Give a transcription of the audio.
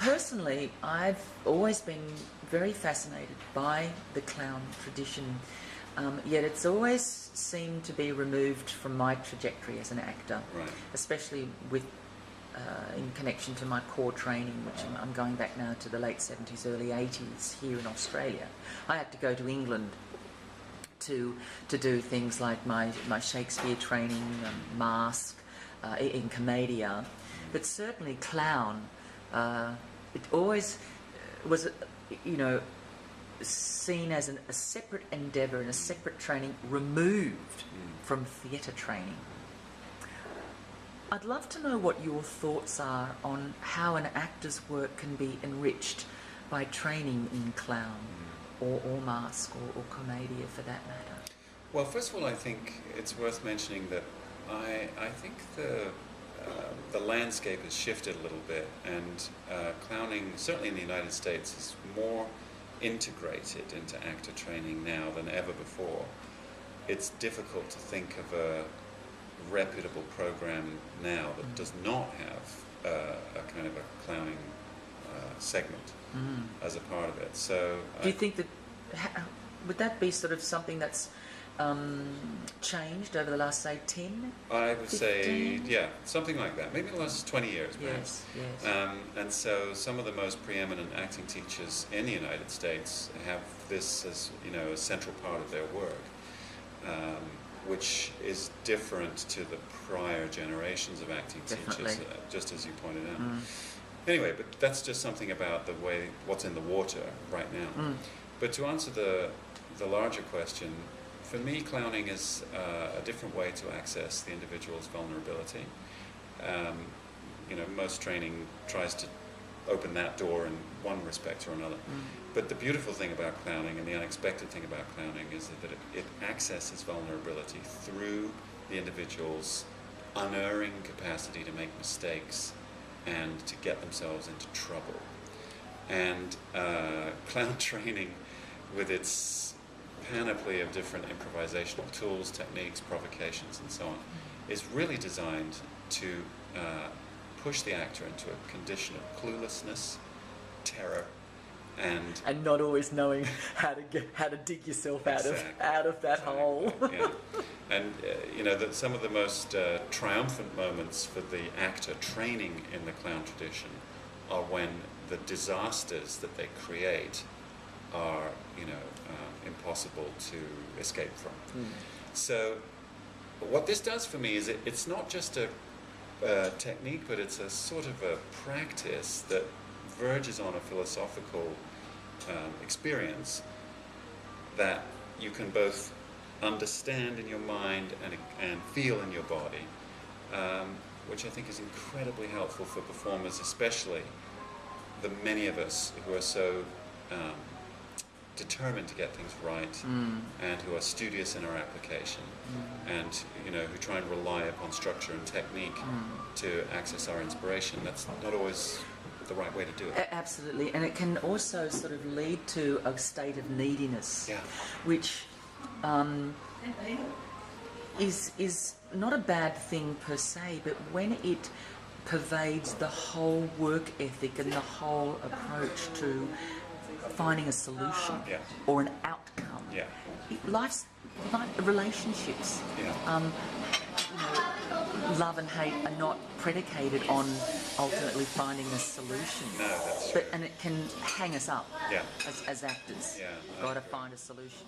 Personally, I've always been very fascinated by the clown tradition, yet it's always seemed to be removed from my trajectory as an actor, Right. especially with in connection to my core training, which I'm going back now to the late 70s, early 80s here in Australia. I had to go to England to do things like my Shakespeare training, mask, in Commedia, but certainly clown. It always was, seen as a separate endeavour and a separate training removed from theatre training. I'd love to know what your thoughts are on how an actor's work can be enriched by training in clown or mask or commedia for that matter. Well, first of all, I think it's worth mentioning that I think the landscape has shifted a little bit, and clowning, certainly in the United States, is more integrated into actor training now than ever before. It's difficult to think of a reputable program now that does not have a kind of a clowning segment as a part of it. So do you think that would that be sort of something that's changed over the last, say, 10? I would 15? say, yeah, something like that. Maybe the last 20 years, perhaps. Yes. And so some of the most preeminent acting teachers in the United States have this as, a central part of their work, which is different to the prior generations of acting teachers, just as you pointed out. Anyway, but that's just something about the way, what's in the water right now. But to answer the larger question, for me, clowning is a different way to access the individual's vulnerability. Most training tries to open that door in one respect or another. But the beautiful thing about clowning and the unexpected thing about clowning is that it accesses vulnerability through the individual's unerring capacity to make mistakes and to get themselves into trouble. And clown training, with its panoply of different improvisational tools, techniques, provocations, and so on, is really designed to push the actor into a condition of cluelessness, terror, and not always knowing how to dig yourself out of that hole. Yeah. And that some of the most triumphant moments for the actor training in the clown tradition are when the disasters that they create are impossible to escape from. So what this does for me is it's not just a technique, but it's a sort of a practice that verges on a philosophical experience that you can both understand in your mind and feel in your body, which I think is incredibly helpful for performers, especially the many of us who are so determined to get things right and who are studious in our application and who try and rely upon structure and technique to access our inspiration. That's not always the right way to do it. Absolutely, and it can also sort of lead to a state of neediness, which is not a bad thing per se, but when it pervades the whole work ethic and the whole approach to finding a solution or an outcome. Relationships, love and hate are not predicated on ultimately finding a solution. No, that's true. And it can hang us up as actors. Yeah, Got to find a solution.